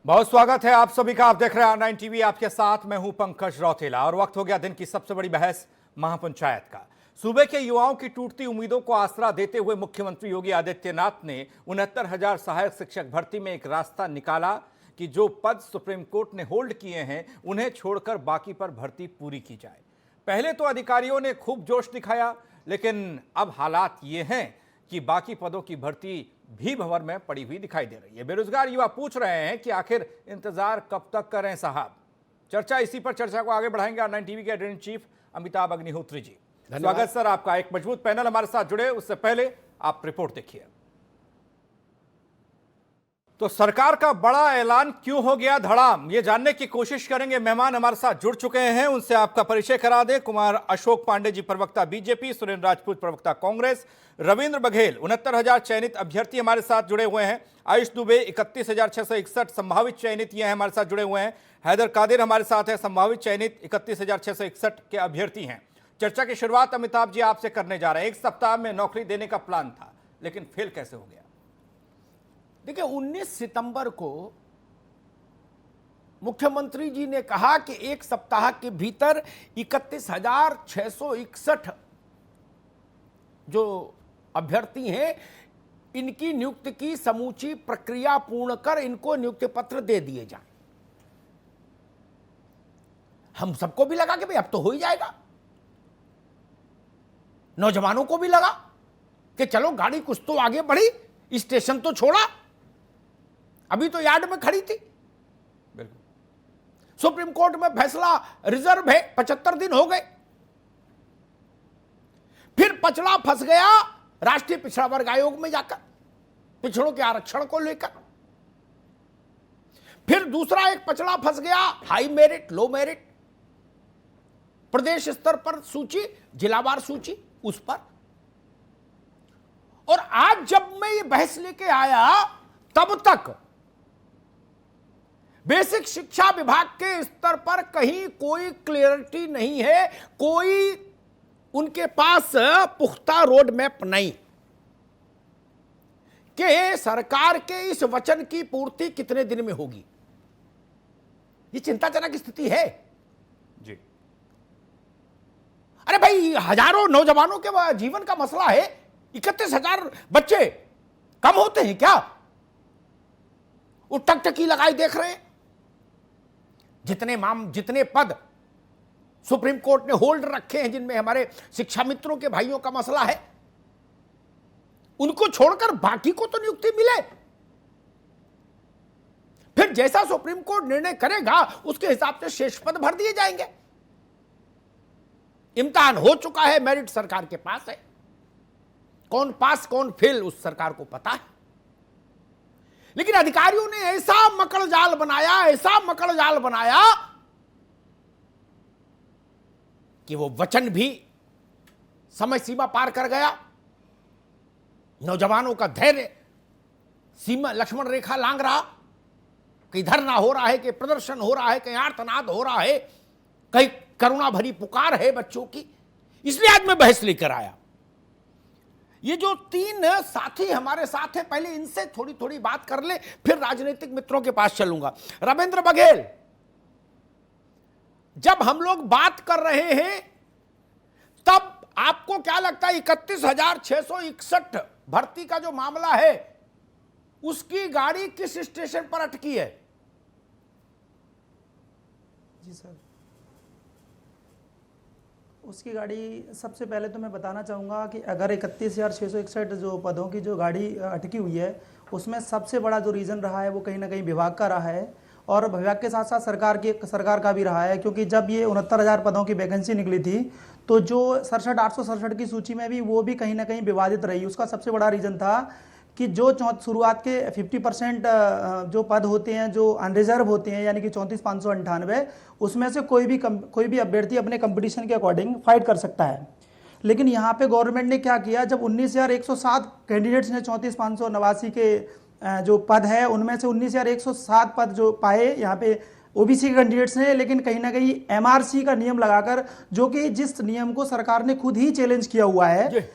बहुत स्वागत है आप सभी का। आप देख रहे हैं R9 टीवी। आपके साथ मैं हूं पंकज रौतेला और वक्त हो गया दिन की सबसे बड़ी बहस महापंचायत का। सूबे के युवाओं की टूटती उम्मीदों को आसरा देते हुए मुख्यमंत्री योगी आदित्यनाथ ने 69,000 सहायक शिक्षक भर्ती में एक रास्ता निकाला कि जो पद सुप्रीम कोर्ट ने होल्ड किए हैं उन्हें छोड़कर बाकी पर भर्ती पूरी की जाए। पहले तो अधिकारियों ने खूब जोश दिखाया, लेकिन अब हालात ये हैं कि बाकी पदों की भर्ती भी भंवर में पड़ी हुई दिखाई दे रही है। बेरोजगार युवा पूछ रहे हैं कि आखिर इंतजार कब तक करें साहब। इसी पर चर्चा को आगे बढ़ाएंगे R9 टीवी के editor in chief Amitabh Agnihotri ji. स्वागत सर आपका। एक मजबूत पैनल हमारे साथ जुड़े, उससे पहले आप रिपोर्ट देखिए। तो सरकार का बड़ा ऐलान क्यों हो गया धड़ाम, ये जानने की कोशिश करेंगे। मेहमान हमारे साथ जुड़ चुके हैं, उनसे आपका परिचय करा दें। कुमार अशोक पांडे जी, प्रवक्ता बीजेपी, सुरेंद्र राजपूत, प्रवक्ता कांग्रेस, रविंद्र बघेल 69,000 चयनित अभ्यर्थी हमारे साथ जुड़े हुए हैं, आयुष दुबे 31,661 संभावित चयनित ये हैं हमारे साथ जुड़े हुए हैं, हैदर कादिर हमारे साथ है, संभावित चयनित 31,661 के अभ्यर्थी हैं। चर्चा की शुरुआत अमिताभ जी आपसे करने जा रहे हैं। एक सप्ताह में नौकरी देने का प्लान था, लेकिन फेल कैसे हो गया? देखिए, 19 सितंबर को मुख्यमंत्री जी ने कहा कि एक सप्ताह के भीतर 31,661 जो अभ्यर्थी हैं इनकी नियुक्ति की समूची प्रक्रिया पूर्ण कर इनको नियुक्ति पत्र दे दिए जाएं। हम सबको भी लगा कि भाई अब तो हो ही जाएगा। नौजवानों को भी लगा कि चलो गाड़ी कुछ तो आगे बढ़ी, स्टेशन तो छोड़ा, अभी तो यार्ड में खड़ी थी। बिल्कुल। सुप्रीम कोर्ट में फैसला रिजर्व है, 75 दिन हो गए। फिर पचड़ा फंस गया राष्ट्रीय पिछड़ा वर्ग आयोग में जाकर पिछड़ों के आरक्षण को लेकर। फिर दूसरा एक पचड़ा फंस गया हाई मेरिट लो मेरिट, प्रदेश स्तर पर सूची, जिलावार सूची, उस पर। और आज जब मैं ये बहस लेके आया तब तक बेसिक शिक्षा विभाग के स्तर पर कहीं कोई क्लियरिटी नहीं है, कोई उनके पास पुख्ता रोड मैप नहीं कि सरकार के इस वचन की पूर्ति कितने दिन में होगी। ये चिंताजनक स्थिति है जी। अरे भाई, हजारों नौजवानों के जीवन का मसला है। 31,000 बच्चे कम होते हैं क्या? वो टकटकी लगाई देख रहे हैं। जितने पद सुप्रीम कोर्ट ने होल्ड रखे हैं, जिनमें हमारे शिक्षा मित्रों के भाइयों का मसला है, उनको छोड़कर बाकी को तो नियुक्ति मिले। फिर जैसा सुप्रीम कोर्ट निर्णय करेगा उसके हिसाब से शेष पद भर दिए जाएंगे। इम्तिहान हो चुका है, मेरिट सरकार के पास है, कौन पास कौन फेल उस सरकार को पता है। लेकिन अधिकारियों ने ऐसा मकड़ जाल बनाया कि वो वचन भी समय सीमा पार कर गया। नौजवानों का धैर्य सीमा लक्ष्मण रेखा लांग रहा। कहीं धरना हो रहा है, कहीं प्रदर्शन हो रहा है, कहीं आर्तनाद हो रहा है, कहीं करुणा भरी पुकार है बच्चों की। इसलिए आज मैं बहस लेकर आया। ये जो 3 साथी हमारे साथ हैं, पहले इनसे थोड़ी थोड़ी बात कर ले, फिर राजनीतिक मित्रों के पास चलूंगा। रविंद्र बघेल, जब हम लोग बात कर रहे हैं तब आपको क्या लगता है 31,661 भर्ती का जो मामला है उसकी गाड़ी किस स्टेशन पर अटकी है? जी सर, उसकी गाड़ी, सबसे पहले तो मैं बताना चाहूँगा कि अगर 31,661 जो पदों की जो गाड़ी अटकी हुई है उसमें सबसे बड़ा जो रीज़न रहा है वो कहीं ना कहीं विभाग का रहा है, और विभाग के साथ साथ सरकार का भी रहा है। क्योंकि जब ये 69,000 पदों की वैकेंसी निकली थी तो जो 867 की सूची में भी वो भी कहीं ना कहीं विवादित रही। उसका सबसे बड़ा रीज़न था कि जो शुरुआत के 50% जो पद होते हैं जो अनरिजर्व होते हैं, यानी कि 34,598, उसमें से कोई भी अभ्यर्थी अपने कंपटीशन के अकॉर्डिंग फाइट कर सकता है। लेकिन यहाँ पे गवर्नमेंट ने क्या किया, जब 19,107 कैंडिडेट्स ने 34,589 के जो पद है उनमें से 19,107 पद जो पाए यहाँ पे ओबीसी के कैंडिडेट्स हैं, लेकिन कहीं ना कहीं एमआरसी का नियम लगाकर, जो कि जिस नियम को सरकार ने खुद ही चैलेंज किया हुआ है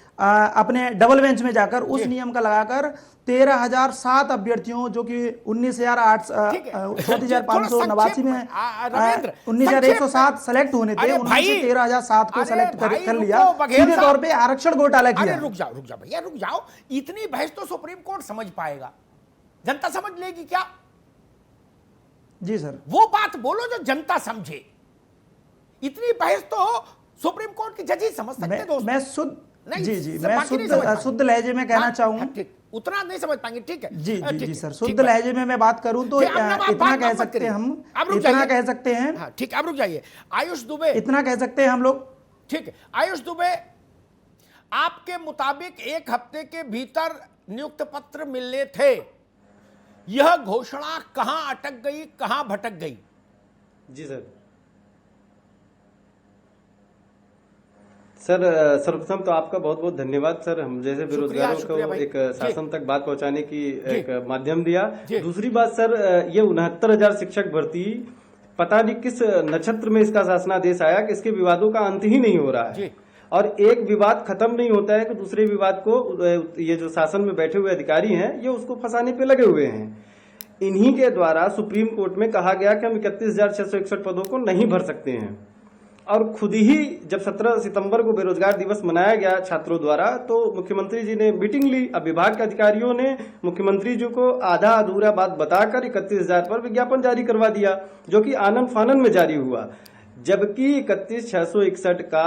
अपने डबल बेंच में जाकर, उस नियम का लगाकर 13,007 अभ्यर्थियों, जो कि 19,589 में 19,107 सेलेक्ट होने थे, उनमें से 13,007 को सेलेक्ट कर लिया। सीधे तौर पे आरक्षण घोटाला किया। रुक जाओ भैया, रुक जाओ। इतनी बहस तो सुप्रीम कोर्ट समझ पाएगा, जनता समझ लेगी क्या? जी सर, वो बात बोलो जो जनता समझे। इतनी बहस तो सुप्रीम कोर्ट के जज ही समझ सकते हैं दोस्तों। मैं शुद्ध नहीं, जी जी सब मैं बाकी नहीं समझ शुद्ध लहजे में कहना चाहूंगा। ठीक, उतना नहीं समझ पाएंगे, ठीक है। जी जी ठीक जी है, सर, ठीक शुद्ध है। लहजे में मैं बात करूं तो ठीक, अपना बात इतना कह मत सकते करिए। हैं हम, आप रुक इतना जाइए। कह सकते हैं, हाँ, ठीक, आप रुक जाइए। आयुष दुबे, इतना कह सकते हैं हम लोग। ठीक है। आयुष दुबे, आपके मुताबिक 1 हफ्ते के भीतर नियुक्त पत्र मिलने थे, यह घोषणा कहां अटक गई, कहां भटक गई? जी सर। सर सर्वप्रथम तो आपका बहुत बहुत धन्यवाद सर, हम जैसे बेरोजगारों शुक्रिया को भाई। एक शासन तक बात पहुंचाने की जी। एक माध्यम दिया। जी। दूसरी बात सर, ये 69,000 शिक्षक भर्ती, पता नहीं किस नक्षत्र में इसका शासनादेश आया कि इसके विवादों का अंत ही नहीं हो रहा है। जी। और एक विवाद खत्म नहीं होता है कि दूसरे विवाद को ये जो शासन में बैठे हुए अधिकारी हैं ये उसको फंसाने पे लगे हुए हैं। इन्हीं के द्वारा सुप्रीम कोर्ट में कहा गया कि हम 31,661 पदों को नहीं भर सकते हैं, और खुद ही जब 17 सितंबर को बेरोजगार दिवस मनाया गया छात्रों द्वारा, तो मुख्यमंत्री जी ने मीटिंग ली। अब विभाग के अधिकारियों ने मुख्यमंत्री जी को आधा अधूरा बात बताकर 31,000 पर विज्ञापन जारी करवा दिया, जो कि आनन फानन में जारी हुआ। जबकि 31,661 का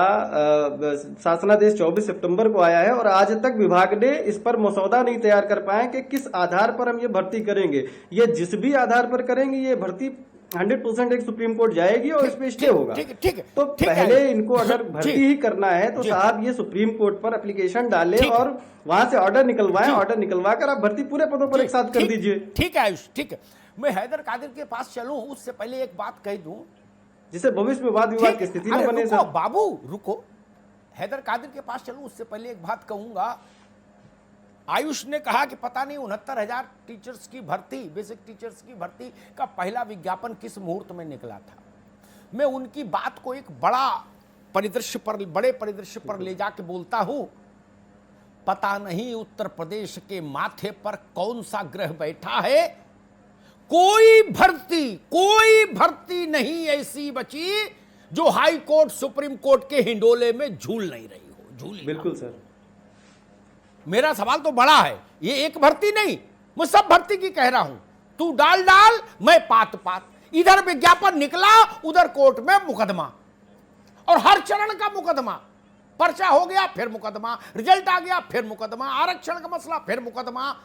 शासनादेश 24 सितंबर को आया है और आज तक विभाग ने इस पर मसौदा नहीं तैयार कर पाए कि किस आधार पर हम ये भर्ती करेंगे। ये जिस भी आधार पर करेंगे ये भर्ती 100% एक सुप्रीम कोर्ट जाएगी और इस पे स्टे होगा। ठीक, तो पहले इनको अगर भर्ती ही करना है तो साहब ये सुप्रीम कोर्ट पर एप्लीकेशन डालें और वहां से ऑर्डर निकलवाएं। ऑर्डर निकलवा कर आप भर्ती पूरे पदों पर एक साथ कर दीजिए। ठीक है आयुष, ठीक है। मैं हैदर कादिर के पास चलूं उससे पहले एक बात कह दूं, जिससे भविष्य में वाद विवाद की स्थिति न बने। रुको बाबू, रुको। हैदर कादिर के पास चलूं उससे पहले एक बात कहूंगा। आयुष ने कहा कि पता नहीं 69,000 टीचर्स की भर्ती, बेसिक टीचर्स की भर्ती का पहला विज्ञापन किस मुहूर्त में निकला था। मैं उनकी बात को एक बड़े परिदृश्य पर ले जाके बोलता हूं। पता नहीं उत्तर प्रदेश के माथे पर कौन सा ग्रह बैठा है, कोई भर्ती नहीं ऐसी बची जो हाई कोर्ट सुप्रीम कोर्ट के हिंडोले में झूल नहीं रही हो। बिल्कुल सर, मेरा सवाल तो बड़ा है। ये एक भर्ती नहीं, मैं सब भर्ती की कह रहा हूं। तू डाल मैं पात। इधर विज्ञापन निकला, उधर कोर्ट में मुकदमा, और हर चरण का मुकदमा। पर्चा हो गया फिर मुकदमा, रिजल्ट आ गया फिर मुकदमा, आरक्षण का मसला फिर मुकदमा,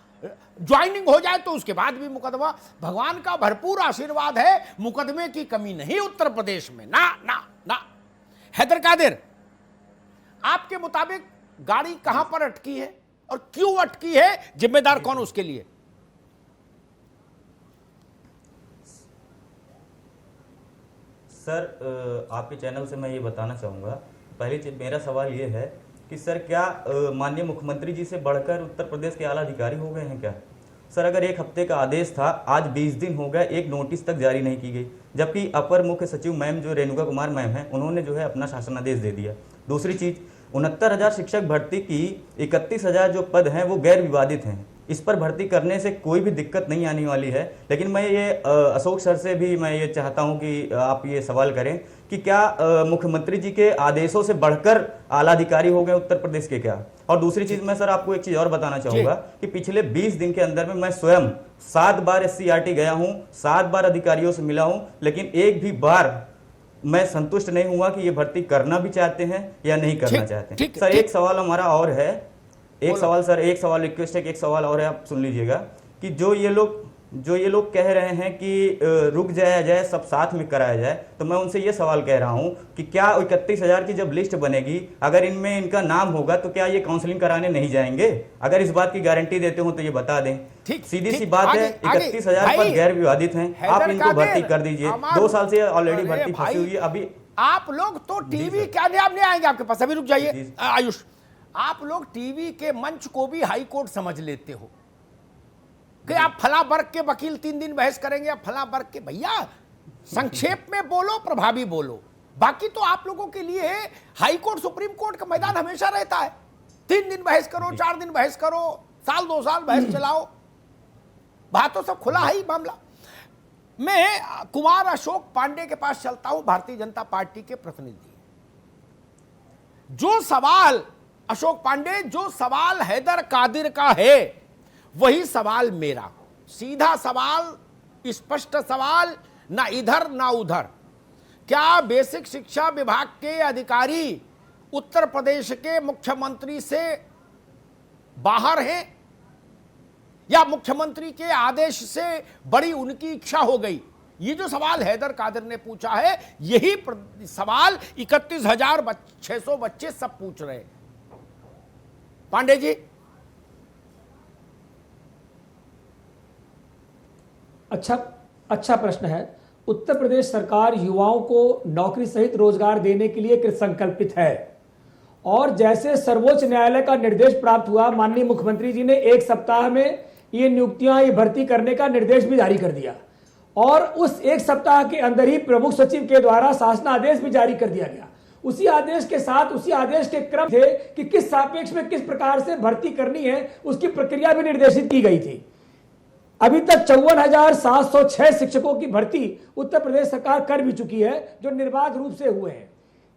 ज्वाइनिंग हो जाए तो उसके बाद भी मुकदमा। भगवान का भरपूर आशीर्वाद है, मुकदमे की कमी नहीं उत्तर प्रदेश में, ना ना ना। हैदर कादिर, आपके मुताबिक गाड़ी कहां पर अटकी है और क्यों अटकी है, जिम्मेदार कौन उसके लिए? सर आपके चैनल से मैं ये बताना चाहूँगा, पहली चीज मेरा सवाल ये है कि सर क्या माननीय मुख्यमंत्री जी से बढ़कर उत्तर प्रदेश के आला अधिकारी हो गए हैं क्या? सर अगर 1 हफ्ते का आदेश था, आज 20 दिन हो गए, एक नोटिस तक जारी नहीं की गई, जबकि अपर मुख्य सचिव मैम जो रेणुका कुमार मैम हैं उन्होंने जो है अपना शासनादेश दे दिया। दूसरी चीज 69,000 शिक्षक भर्ती की 31,000 जो पद हैं वो गैर विवादित हैं, इस पर भर्ती करने से कोई भी दिक्कत नहीं आने वाली है। लेकिन मैं ये अशोक सर से भी मैं ये चाहता हूं कि आप ये सवाल करें कि क्या मुख्यमंत्री जी के आदेशों से बढ़कर आला अधिकारी हो गए उत्तर प्रदेश के क्या? और दूसरी चीज मैं सर आपको एक चीज और बताना चाहूंगा कि पिछले 20 दिन के अंदर में मैं स्वयं 7 बार SCRT गया हूं, 7 बार अधिकारियों से मिला हूं, लेकिन एक भी बार मैं संतुष्ट नहीं हुआ कि ये भर्ती करना भी चाहते हैं या नहीं करना चाहते हैं। सर एक सवाल हमारा और है, एक सवाल रिक्वेस्ट है कि एक सवाल और है, आप सुन लीजिएगा कि जो ये लोग कह रहे हैं कि रुक जाया जाए, सब साथ में कराया जाए, तो मैं उनसे ये सवाल कह रहा हूं कि क्या 31,000 की जब लिस्ट बनेगी, अगर इनमें इनका नाम होगा तो क्या ये काउंसलिंग कराने नहीं जाएंगे? अगर इस बात की गारंटी देते हो तो ये बता दें। सीधी सी बात है, 31,000 पद गैर विवादित हैं, आप इनको भर्ती कर दीजिए। 2 साल से ऑलरेडी भर्ती फंसी हुई है। अभी आप लोग तो टीवी क्या नहीं आएंगे आपके पास, अभी रुक जाइए आयुष। आप लोग टीवी के मंच को भी हाई कोर्ट समझ लेते हो कि आप फला वर्ग के वकील 3 दिन बहस करेंगे, आप फला वर्ग के। भैया संक्षेप में बोलो, प्रभावी बोलो। बाकी तो आप लोगों के लिए हाई कोर्ट सुप्रीम कोर्ट का मैदान हमेशा रहता है। 3 दिन बहस करो, 4 दिन बहस करो, साल 2 साल बहस चलाओ, बात तो सब खुला है ही मामला। मैं कुमार अशोक पांडे के पास चलता हूं, भारतीय जनता पार्टी के प्रतिनिधि। जो सवाल अशोक पांडे, जो सवाल हैदर कादिर का है वही सवाल मेरा, सीधा सवाल, स्पष्ट सवाल, ना इधर ना उधर। क्या बेसिक शिक्षा विभाग के अधिकारी उत्तर प्रदेश के मुख्यमंत्री से बाहर हैं या मुख्यमंत्री के आदेश से बड़ी उनकी इच्छा हो गई? ये जो सवाल हैदर कादिर ने पूछा है, यही सवाल 31,600 बच्चे सब पूछ रहे हैं। पांडे जी, अच्छा प्रश्न है। उत्तर प्रदेश सरकार युवाओं को नौकरी सहित रोजगार देने के लिए कृतसंकल्पित है और जैसे सर्वोच्च न्यायालय का निर्देश प्राप्त हुआ, माननीय मुख्यमंत्री जी ने 1 सप्ताह में ये नियुक्तियां, ये भर्ती करने का निर्देश भी जारी कर दिया और उस 1 सप्ताह के अंदर ही प्रमुख सचिव के द्वारा शासनादेश भी जारी कर दिया गया। उसी आदेश के साथ, उसी आदेश के क्रम थे कि किस सापेक्ष में किस प्रकार से भर्ती करनी है, उसकी प्रक्रिया भी निर्देशित की गई थी। अभी तक 54,706 शिक्षकों की भर्ती उत्तर प्रदेश सरकार कर भी चुकी है, जो निर्बाध रूप से हुए हैं।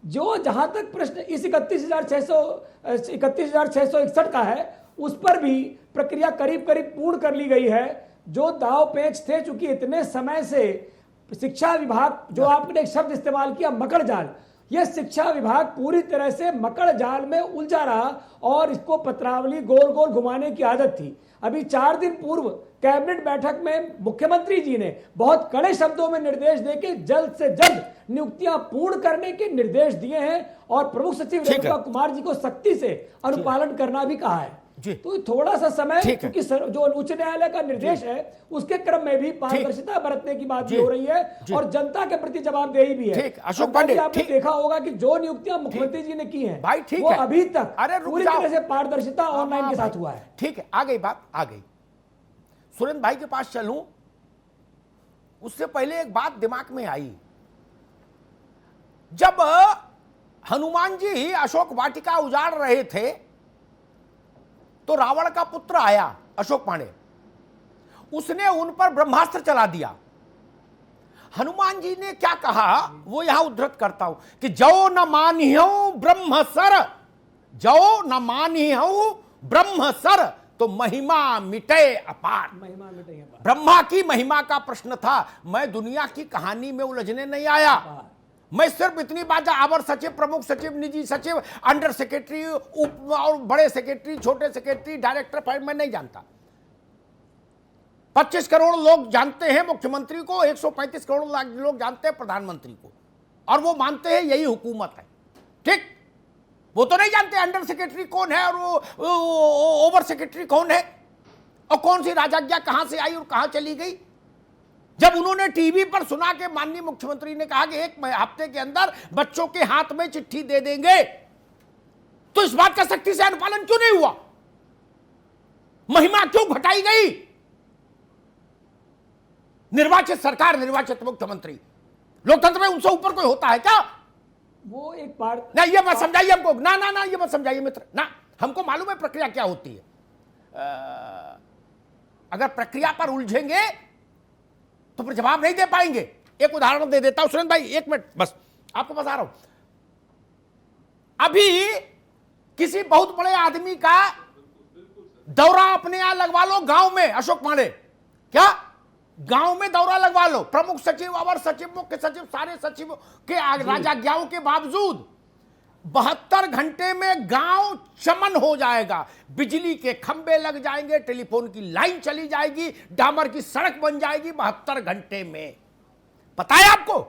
जो जहां तक प्रश्न इस 31,661 का है, उस पर भी प्रक्रिया करीब करीब पूर्ण कर ली गई है। जो दाव पेच थे, चूंकि इतने समय से शिक्षा विभाग, जो आपने एक शब्द इस्तेमाल किया, मकड़ जाल, यह शिक्षा विभाग पूरी तरह से मकड़ जाल में उलझा रहा और इसको पत्रावली गोल गोल घुमाने की आदत थी। अभी 4 दिन पूर्व कैबिनेट बैठक में मुख्यमंत्री जी ने बहुत कड़े शब्दों में निर्देश देके जल्द से जल्द नियुक्तियां पूर्ण करने के निर्देश दिए हैं और प्रमुख सचिव रेणुका कुमार जी को सख्ती से अनुपालन करना भी कहा है। तो थोड़ा सा समय, क्योंकि जो उच्च न्यायालय का निर्देश है उसके क्रम में भी पारदर्शिता बरतने की बात भी हो रही है और जनता के प्रति जवाबदेही भी है। अशोक पांडे, आपने देखा होगा कि जो नियुक्तियां मुख्यमंत्री जी ने की हैं, भाई ठीक वो है, अभी तक पूरी तरह से पारदर्शिता ऑनलाइन के साथ हुआ है। ठीक है, आ गई बात, आ गई। सुरेंद्र भाई के पास चलूं, उससे पहले एक बात दिमाग में आई। जब हनुमान जी अशोक वाटिका उजाड़ रहे थे तो रावण का पुत्र आया अशोक पांडे, उसने उन पर ब्रह्मास्त्र चला दिया। हनुमान जी ने क्या कहा, वो यहां उद्धृत करता हूं कि जो न मानिहु ब्रह्म सर, जो न मानिहु ब्रह्म सर, तो महिमा मिटे अपार। महिमा मिटे अपार। ब्रह्मा की महिमा का प्रश्न था। मैं दुनिया की कहानी में उलझने नहीं आया। मैं सिर्फ इतनी बात, अवर सचिव, प्रमुख सचिव, निजी सचिव, अंडर सेक्रेटरी, और बड़े सेक्रेटरी, छोटे सेक्रेटरी, डायरेक्टर फाइल मैं नहीं जानता। 25 करोड़ लोग जानते हैं मुख्यमंत्री को, 135 करोड़ लोग जानते हैं प्रधानमंत्री को, और वो मानते हैं यही हुकूमत है। ठीक, वो तो नहीं जानते अंडर सेक्रेटरी कौन है और वो ओवर सेक्रेटरी कौन है और कौन सी राजाज्ञा कहां से आई और कहां चली गई। जब उन्होंने टीवी पर सुना कि माननीय मुख्यमंत्री ने कहा कि 1 हफ्ते के अंदर बच्चों के हाथ में चिट्ठी दे देंगे, तो इस बात का सख्ती से अनुपालन क्यों नहीं हुआ? महिमा क्यों घटाई गई? निर्वाचित सरकार, निर्वाचित मुख्यमंत्री, लोकतंत्र में उनसे ऊपर कोई होता है क्या? वो एक बार ना, ये मत समझाइए हमको, ना ना ना, ये मत समझाइए मित्र, ना, हमको मालूम है प्रक्रिया क्या होती है। अगर प्रक्रिया पर उलझेंगे तो फिर जवाब नहीं दे पाएंगे। एक उदाहरण दे देता हूं सुरेंद्र भाई, 1 मिनट बस, आपको बता रहा हूं। अभी किसी बहुत बड़े आदमी का दौरा अपने यहां लगवा लो गांव में, अशोक पांडे, क्या गांव में दौरा लगवा लो, प्रमुख सचिव, अवर सचिव, मुख्य सचिव, सारे सचिव के राजाज्ञाओं के बावजूद 72 घंटे में गांव चमन हो जाएगा। बिजली के खंबे लग जाएंगे, टेलीफोन की लाइन चली जाएगी, डामर की सड़क बन जाएगी 72 घंटे में। पता है आपको?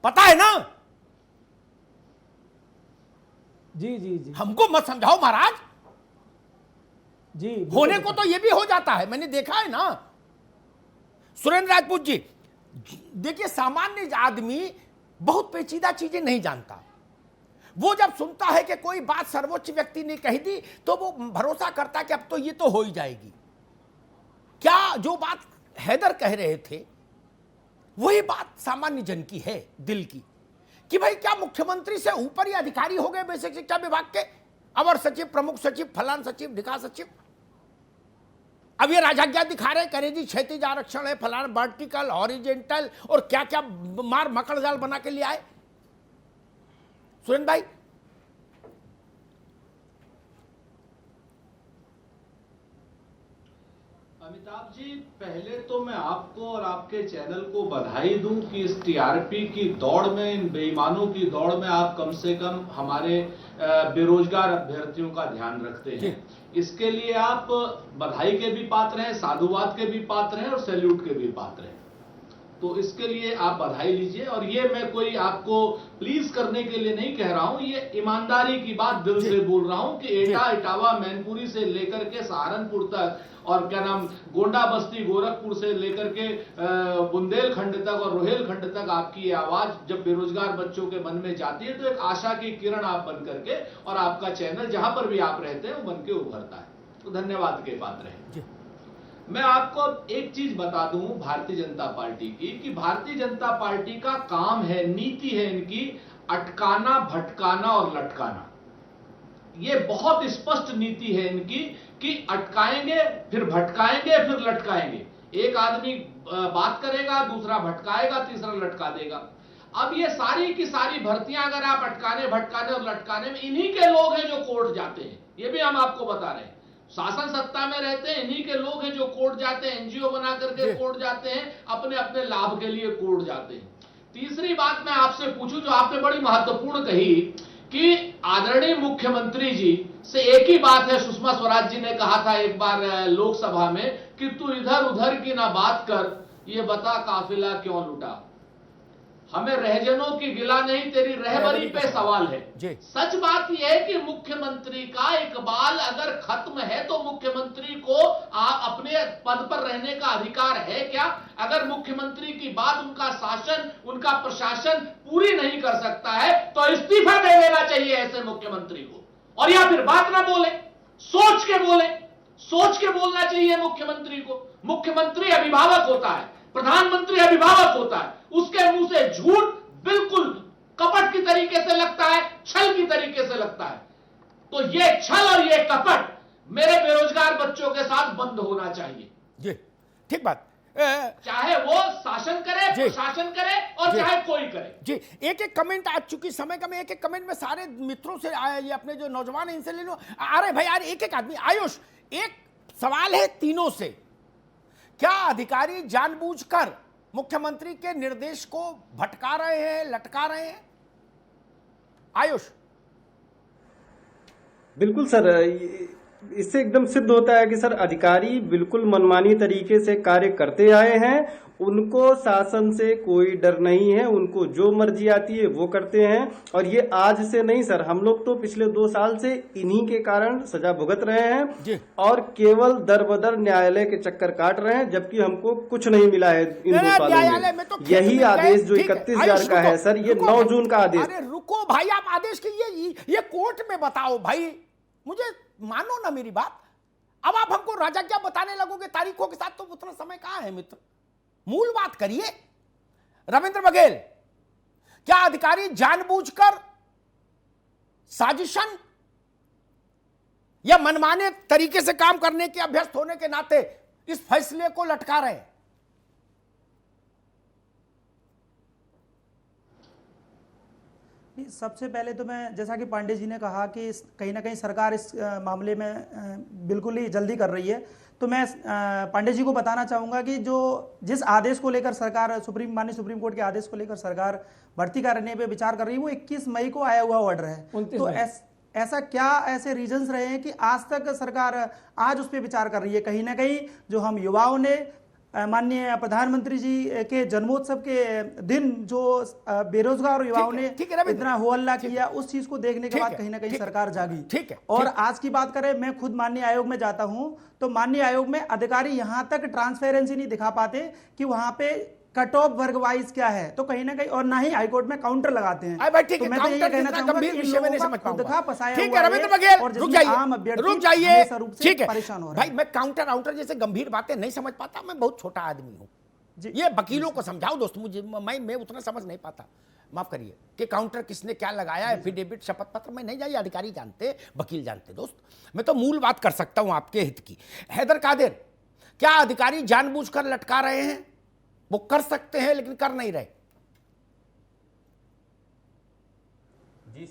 पता है ना? जी जी जी, हमको मत समझाओ महाराज जी। होने को तो यह भी हो जाता है, मैंने देखा है ना। सुरेंद्र राजपूत जी, देखिए, सामान्य आदमी बहुत पेचीदा चीजें नहीं जानता। वो जब सुनता है कि कोई बात सर्वोच्च व्यक्ति ने कही दी तो वो भरोसा करता है कि अब तो ये तो हो ही जाएगी। क्या जो बात हैदर कह रहे थे वही बात सामान्य जन की है, दिल की, कि भाई क्या मुख्यमंत्री से ऊपर ही अधिकारी हो गए बेसिक शिक्षा विभाग के, अवर सचिव, प्रमुख सचिव, फलान सचिव, ढिका सचिव। अब ये राजाज्ञा दिखा रहे, कह रहे जी क्षैतिज आरक्षण है, फलान वर्टिकल, हॉरिजेंटल, और क्या क्या मार मकड़ जाल बना के लिए आए। सुरेंद्र भाई, अमिताभ जी, पहले तो मैं आपको और आपके चैनल को बधाई दूं कि इस टीआरपी की दौड़ में, इन बेईमानों की दौड़ में आप कम से कम हमारे बेरोजगार अभ्यर्थियों का ध्यान रखते हैं। इसके लिए आप बधाई के भी पात्र हैं, साधुवाद के भी पात्र हैं और सैल्यूट के भी पात्र हैं। तो इसके लिए आप बधाई लीजिए। और ये मैं कोई आपको प्लीज करने के लिए नहीं कह रहा हूं, ये ईमानदारी की बात दिल से बोल रहा हूं कि एटा, इटावा, मैनपुरी से लेकर के सहारनपुर तक, और क्या नाम, गोंडा बस्ती, गोरखपुर से लेकर के बुंदेलखंड तक और रोहेलखंड तक आपकी ये आवाज जब बेरोजगार बच्चों के मन में जाती है तो एक आशा की किरण आप बन करके, और आपका चैनल जहां पर भी आप रहते हैं वो बन के उभरता है। तो धन्यवाद के पात्र हैं। मैं आपको एक चीज बता दूं भारतीय जनता पार्टी की, कि भारतीय जनता पार्टी का काम है, नीति है इनकी, अटकाना, भटकाना और लटकाना। ये बहुत स्पष्ट नीति है इनकी कि अटकाएंगे, फिर भटकाएंगे, फिर लटकाएंगे। एक आदमी बात करेगा, दूसरा भटकाएगा, तीसरा लटका देगा। अब ये सारी की सारी भर्तियां अगर आप अटकाने, भटकाने और लटकाने में, इन्हीं के लोग हैं जो कोर्ट जाते हैं। ये भी हम आपको बता रहे हैं, शासन सत्ता में रहते हैं, इन्हीं के लोग हैं जो कोर्ट जाते हैं, एनजीओ बना करके कोर्ट जाते हैं, अपने अपने लाभ के लिए कोर्ट जाते हैं। तीसरी बात मैं आपसे पूछूं, जो आपने बड़ी महत्वपूर्ण कही, कि आदरणीय मुख्यमंत्री जी से एक ही बात है, सुषमा स्वराज जी ने कहा था एक बार लोकसभा में कि तू इधर उधर की ना बात कर, ये बता काफिला क्यों लुटा। हमें रहजनों की गिला नहीं, तेरी रहबरी पे सवाल है। सच बात यह है कि मुख्यमंत्री का इकबाल अगर खत्म है तो मुख्यमंत्री को अपने पद पर रहने का अधिकार है क्या? अगर मुख्यमंत्री की बात, उनका शासन, उनका प्रशासन पूरी नहीं कर सकता है तो इस्तीफा दे देना चाहिए ऐसे मुख्यमंत्री को, और या फिर बात ना बोले, सोच के बोले, सोच के बोलना चाहिए मुख्यमंत्री को। मुख्यमंत्री अभिभावक होता है, प्रधानमंत्री अभिभावक होता है, उसके मुंह से झूठ बिल्कुल कपट की तरीके से लगता है, छल की तरीके से लगता है। तो ये छल और ये कपट मेरे बेरोजगार बच्चों के साथ बंद होना चाहिए। जी, ठीक बात। चाहे वो शासन करे, प्रशासन करे, और चाहे कोई करे। जी, एक एक कमेंट आज, चूंकि समय कम, एक एक कमेंट में सारे मित्रों से आया, ये अपने जो नौजवान है इनसे ले लो। अरे भाई यार, एक एक आदमी। आयुष, एक सवाल है तीनों से, क्या अधिकारी जानबूझकर मुख्यमंत्री के निर्देश को भटका रहे हैं, लटका रहे हैं? आयुष। बिल्कुल सर, इससे एकदम सिद्ध होता है कि सर अधिकारी बिल्कुल मनमानी तरीके से कार्य करते आए हैं। उनको शासन से कोई डर नहीं है, उनको जो मर्जी आती है वो करते हैं। और ये आज से नहीं सर, हम लोग तो पिछले 2 साल से इन्हीं के कारण सजा भुगत रहे हैं और केवल दर बदर न्यायालय के चक्कर काट रहे हैं, जबकि हमको कुछ नहीं मिला है इन 2 सालों में। तो यही आदेश जो 31,000 का है सर, ये 9 जून का आदेश। अरे रुको भाई, आप आदेश की ये कोर्ट में बताओ भाई, मुझे मानो ना मेरी बात। अब आप हमको राजाज्ञा बताने लगोगे तारीखों के साथ, तो उतना समय कहां है मित्र? मूल बात करिए। रविंद्र बघेल, क्या अधिकारी जानबूझकर साजिशन या मनमाने तरीके से काम करने के अभ्यस्त होने के नाते इस फैसले को लटका रहे हैं? सबसे पहले तो मैं, जैसा कि पांडे जी ने कहा कि कहीं ना कहीं सरकार इस मामले में बिल्कुल ही जल्दी कर रही है, तो मैं पांडे जी को बताना चाहूँगा कि जिस आदेश को लेकर सरकार, माननीय सुप्रीम कोर्ट के आदेश को लेकर सरकार भर्ती करने पे विचार कर रही है, वो 21 मई को आया हुआ ऑर्डर है। तो ऐसा क्या ऐसे रीजंस रहे हैं कि आज तक सरकार आज उस पर विचार कर रही है? कहीं ना कहीं जो हम युवाओं ने माननीय प्रधानमंत्री जी के जन्मोत्सव के दिन जो बेरोजगार युवाओं ने इतना हो हल्ला किया, उस चीज को देखने के बाद कहीं ना कहीं सरकार जागी। और आज की बात करें, मैं खुद माननीय आयोग में जाता हूं, तो माननीय आयोग में अधिकारी यहां तक ट्रांसपेरेंसी नहीं दिखा पाते कि वहां पे कट ऑफ वर्ग वाइज क्या है, तो कहीं ना कहीं, और ना ही हाईकोर्ट में काउंटर लगाते हैं। तो मैं तो ये कहना चाहूंगा कि विषय में नहीं समझ पाऊंगा। ठीक है रविंद्र बघेल, रुक जाइए। ठीक है भाई, मैं काउंटर जैसे गंभीर बातें नहीं समझ पाता, मैं बहुत छोटा आदमी हूं, ये वकीलों को समझाओ दोस्त, मुझे मैं उतना समझ नहीं पाता, माफ करिए, कि काउंटर किसने क्या लगाया, एफिडेविट, शपथ पत्र में नहीं जाइए, अधिकारी जानते, वकील जानते। दोस्त मैं तो मूल बात कर सकता हूं आपके हित की। हैदर कादिर, क्या अधिकारी जानबूझकर लटका रहे हैं? वो कर सकते हैं लेकिन कर नहीं रहे। जी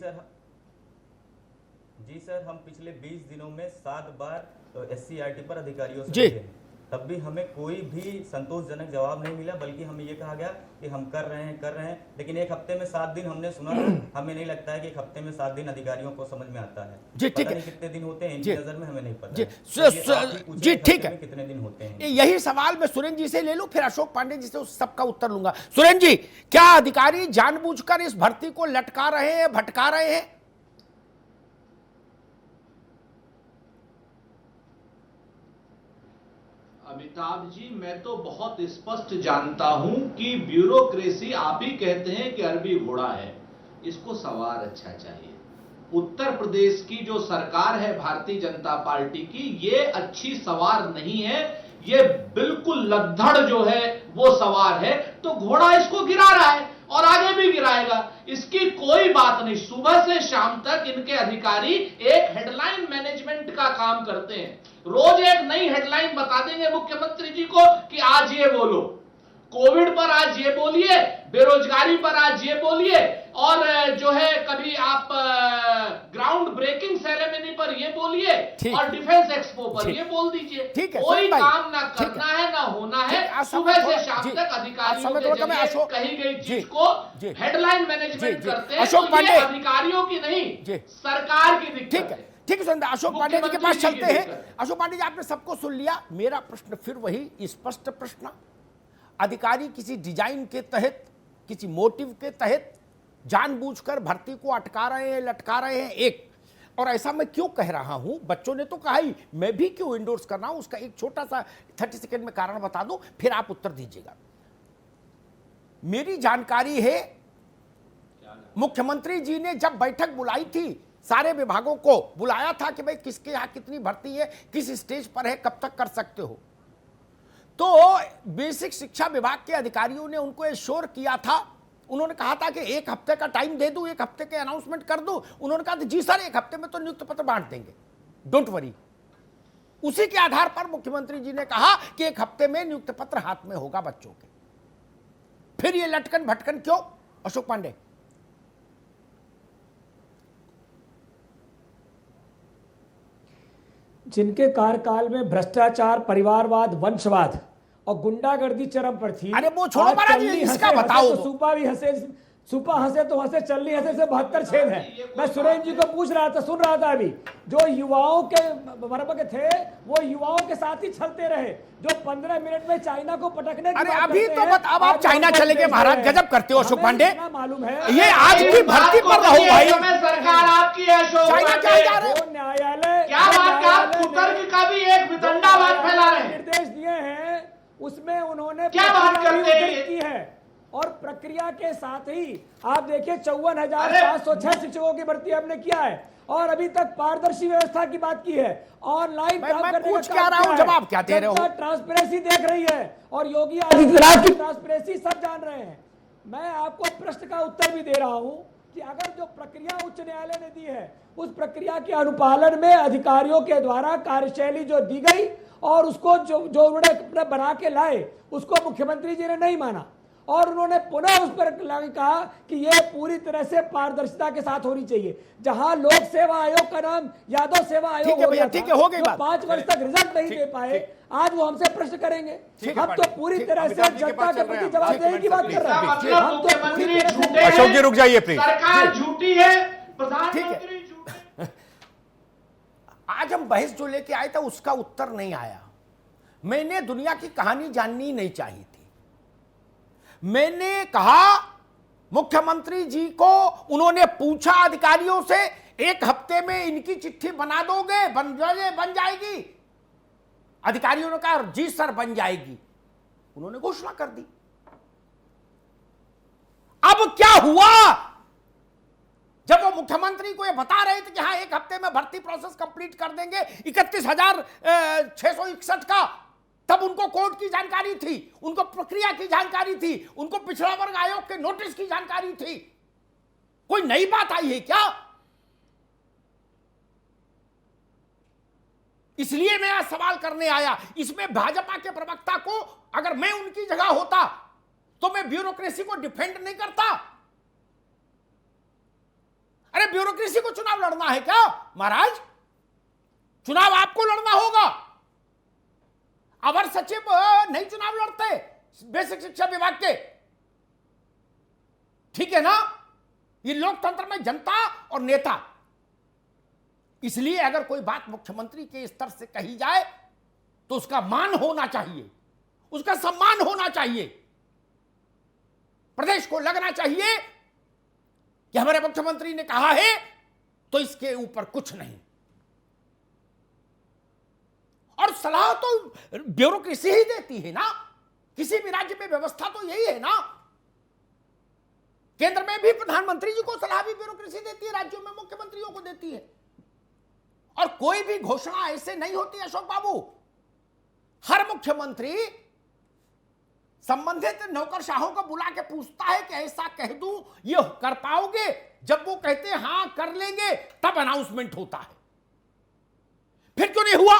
सर, हम पिछले 20 दिनों में 7 बार SCRT पर अधिकारियों से मिले हैं, तब भी हमें कोई भी संतोषजनक जवाब नहीं मिला, बल्कि हमें ये कहा गया कि हम कर रहे हैं, लेकिन एक हफ्ते में 7 दिन हमने सुना। हमें नहीं लगता है कि एक हफ्ते में 7 दिन अधिकारियों को समझ में आता है। जी ठीक है, कितने दिन होते हैं इनकी नजर में हमें नहीं पता। जी ठीक है, कितने दिन होते हैं? यही सवाल मैं सुरेंद्र जी से ले लूं, फिर अशोक पांडे जी से उस सबका उत्तर लूंगा। सुरेंद्र जी, क्या अधिकारी जानबूझकर इस भर्ती को लटका रहे हैं, भटका रहे हैं? अमिताभ जी, मैं तो बहुत स्पष्ट जानता हूं कि ब्यूरोक्रेसी, आप ही कहते हैं कि अरबी घोड़ा है, इसको सवार अच्छा चाहिए। उत्तर प्रदेश की जो सरकार है भारतीय जनता पार्टी की, ये अच्छी सवार नहीं है, ये बिल्कुल लद्दड़ जो है वो सवार है। तो घोड़ा इसको गिरा रहा है और आगे भी गिराएगा, इसकी कोई बात नहीं। सुबह से शाम तक इनके अधिकारी एक हेडलाइन मैनेजमेंट का काम करते हैं, रोज एक नई हेडलाइन बता देंगे मुख्यमंत्री जी को कि आज ये बोलो, कोविड पर आज ये बोलिए, बेरोजगारी पर आज ये बोलिए, और जो है कभी आप ग्राउंड ब्रेकिंग सेरेमनी पर ये बोलिए, और डिफेंस एक्सपो पर ये बोल दीजिए। कोई काम ना करना है ना होना है, सुबह से शाम तक अधिकारियों के जरिए कही गई चीज को हेडलाइन मैनेजमेंट करते हैं। अशोक पांडे, अधिकारियों की नहीं, सरकार की दिक्कत है। ठीक है, अशोक पांडे जी के पास चलते हैं। अशोक पांडे जी, आपने सबको सुन लिया। मेरा प्रश्न फिर वही स्पष्ट प्रश्न, अधिकारी किसी डिजाइन के तहत, किसी मोटिव के तहत जानबूझकर भर्ती को अटका रहे हैं, लटका रहे हैं, एक। और ऐसा मैं क्यों कह रहा हूं, बच्चों ने तो कहा ही, मैं भी क्यों इंडोर्स कर रहा हूं, उसका एक छोटा सा 30 सेकंड में कारण बता दूं, फिर आप उत्तर दीजिएगा। मेरी जानकारी है, मुख्यमंत्री जी ने जब बैठक बुलाई थी, सारे विभागों को बुलाया था कि भाई किसके यहां कितनी भर्ती है, किस स्टेज पर है, कब तक कर सकते हो। तो बेसिक शिक्षा विभाग के अधिकारियों ने उनको एश्योर किया था, उन्होंने कहा था कि 1 हफ्ते का टाइम दे दूं, 1 हफ्ते के अनाउंसमेंट कर दूं। उन्होंने कहा जी सर, 1 हफ्ते में तो नियुक्त पत्र बांट देंगे, डोंट वरी। उसी के आधार पर मुख्यमंत्री जी ने कहा कि 1 हफ्ते में नियुक्त पत्र हाथ में होगा बच्चों के। फिर ये लटकन भटकन क्यों, अशोक पांडे? जिनके कार्यकाल में भ्रष्टाचार, परिवारवाद, वंशवाद और गुंडागर्दी चरम पर थी। अरे वो छोड़ो महाराज, इसका बताओ। तो सूपा भी हंसे, सूपा हंसे तो हंसे, चलनी हंसे से 72 छेद है। मैं सुरेंद्र जी को पूछ रहा था, सुन रहा था अभी, जो युवाओं के वर्ग के थे वो युवाओं के साथ ही चलते रहे, जो 15 मिनट में चाइना को पटकने की अरे बात अभी करते तो हैं। बत अब आप चाइना चले गए महाराज, गजब करते हो अशोक पांडे। मालूम है ये आज की भर्ती पर रहो भाई, सरकार आपकी है अशोक चाइना क्या जा रहे वो न्यायालय, क्या बात है, आप कुतर्क का भी एक वितंडावाद फैला रहे हैं। निर्देश दिए हैं उसमें उन्होंने क्या बात करते हैं ये? की है, और प्रक्रिया के साथ ही आप देखिए 54,506 शिक्षकों की भर्ती हमने किया है, और अभी तक पारदर्शी व्यवस्था की बात की है, ऑनलाइन मैं पूछ क्या रहा हूं, जवाब क्या दे रहे हो? ट्रांसपेरेंसी देख रही है, और योगी आदित्यनाथ की ट्रांसपेरेंसी सब जान रहे हैं। मैं आपको प्रश्न का उत्तर भी दे रहा हूं कि अगर जो प्रक्रिया उच्च न्यायालय ने दी है, उस प्रक्रिया के अनुपालन में अधिकारियों के द्वारा कार्यशैली जो दी गई, और उसको जो उन्होंने बना के लाए, उसको मुख्यमंत्री जी ने नहीं माना, और उन्होंने पुनः उस पर कहा कि यह पूरी तरह से पारदर्शिता के साथ होनी चाहिए। जहां लोक सेवा आयोग का नाम यादव सेवा आयोग ठीक है भैया, ठीक है, हो गई बात। 5 वर्ष तक रिजल्ट नहीं दे पाए, आज वो हमसे प्रश्न करेंगे। हम तो पूरी तरह से जनता के प्रति जवाबदेही की बात कर रहे हैं। हम तो पूरी तरह से, अशोक जी रुक जाइए प्लीज। सरकार झूठी है, प्रधानमंत्री झूठे। आज हम बहस जो लेके आए थे उसका उत्तर नहीं आया। मैंने दुनिया की कहानी जाननी नहीं चाहिए थी। मैंने कहा मुख्यमंत्री जी को, उन्होंने पूछा अधिकारियों से, 1 हफ्ते में इनकी चिट्ठी बना दोगे, बन जाएगी? अधिकारियों ने कहा जी सर बन जाएगी। उन्होंने घोषणा कर दी। अब क्या हुआ? जब वो मुख्यमंत्री को ये बता रहे थे कि हाँ 1 हफ्ते में भर्ती प्रोसेस कंप्लीट कर देंगे 31,661 का, तब उनको कोर्ट की जानकारी थी, उनको प्रक्रिया की जानकारी थी, उनको पिछड़ा वर्ग आयोग के नोटिस की जानकारी थी। कोई नई बात आई है क्या? इसलिए मैं आज सवाल करने आया। इसमें भाजपा के प्रवक्ता को, अगर मैं उनकी जगह होता तो मैं ब्यूरोक्रेसी को डिफेंड नहीं करता। अरे ब्यूरोक्रेसी को चुनाव लड़ना है क्या महाराज? चुनाव आपको लड़ना होगा। अवर सचिव नहीं चुनाव लड़ते बेसिक शिक्षा विभाग के, ठीक है ना? ये लोकतंत्र में जनता और नेता। इसलिए अगर कोई बात मुख्यमंत्री के स्तर से कही जाए तो उसका मान होना चाहिए, उसका सम्मान होना चाहिए। प्रदेश को लगना चाहिए कि हमारे मुख्यमंत्री ने कहा है तो इसके ऊपर कुछ नहीं। और सलाह तो ब्यूरोक्रेसी ही देती है ना, किसी भी राज्य में व्यवस्था तो यही है ना। केंद्र में भी प्रधानमंत्री जी को सलाह भी ब्यूरोक्रेसी देती है, राज्यों में मुख्यमंत्रियों को देती है। और कोई भी घोषणा ऐसे नहीं होती अशोक बाबू। हर मुख्यमंत्री संबंधित नौकरशाहों को बुला के पूछता है कि ऐसा कह दूं, ये कर पाओगे? जब वो कहते हैं हां कर लेंगे, तब अनाउंसमेंट होता है। फिर क्यों नहीं हुआ?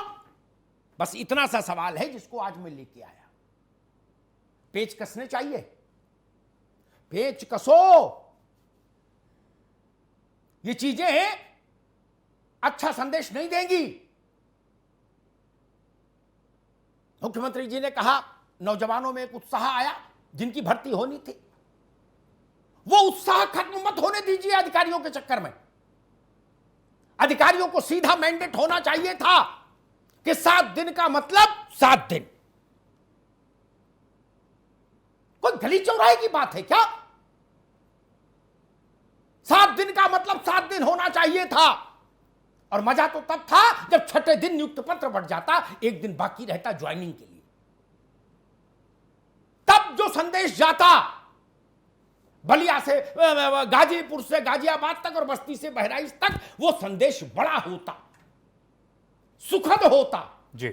बस इतना सा सवाल है जिसको आज मैं लेके आया। पेच कसने चाहिए, पेच कसो। ये चीजें अच्छा संदेश नहीं देंगी। मुख्यमंत्री जी ने कहा नौजवानों में एक उत्साह आया जिनकी भर्ती होनी थी। वो उत्साह खत्म मत होने दीजिए अधिकारियों के चक्कर में। अधिकारियों को सीधा मैंडेट होना चाहिए था कि 7 दिन का मतलब 7 दिन। कोई गली चौराहे की बात है क्या? 7 दिन का मतलब 7 दिन होना चाहिए था। और मजा तो तब था जब छठे दिन नियुक्त पत्र बढ़ जाता, एक दिन बाकी रहता ज्वाइनिंग के लिए। तब जो संदेश जाता बलिया से, गाजीपुर से गाजियाबाद तक और बस्ती से बहराइच तक, वो संदेश बड़ा होता, सुखद होता जी,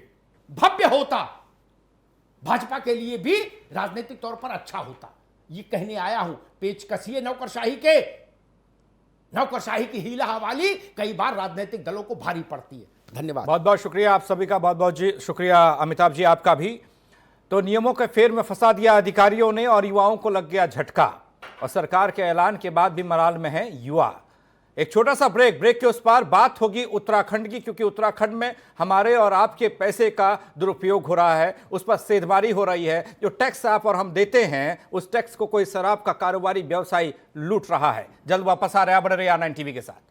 भव्य होता, भाजपा के लिए भी राजनीतिक तौर पर अच्छा होता। ये कहने आया हूं, पेच कसिए नौकरशाही के। नौकरशाही की हीला हवाली कई बार राजनीतिक दलों को भारी पड़ती है। धन्यवाद। बहुत बहुत शुक्रिया आप सभी का, बहुत बहुत जी शुक्रिया अमिताभ जी आपका भी। तो नियमों के फेर में फंसा दिया अधिकारियों ने और युवाओं को लग गया झटका, और सरकार के ऐलान के बाद भी मलाल में है युवा। एक छोटा सा ब्रेक के उस पार बात होगी उत्तराखंड की, क्योंकि उत्तराखंड में हमारे और आपके पैसे का दुरुपयोग हो रहा है, उस पर सेधबारी हो रही है। जो टैक्स आप और हम देते हैं, उस टैक्स को कोई शराब का कारोबारी व्यवसायी लूट रहा है। जल्द वापस आ रहे हैं, बने रहिए R9 TV के साथ।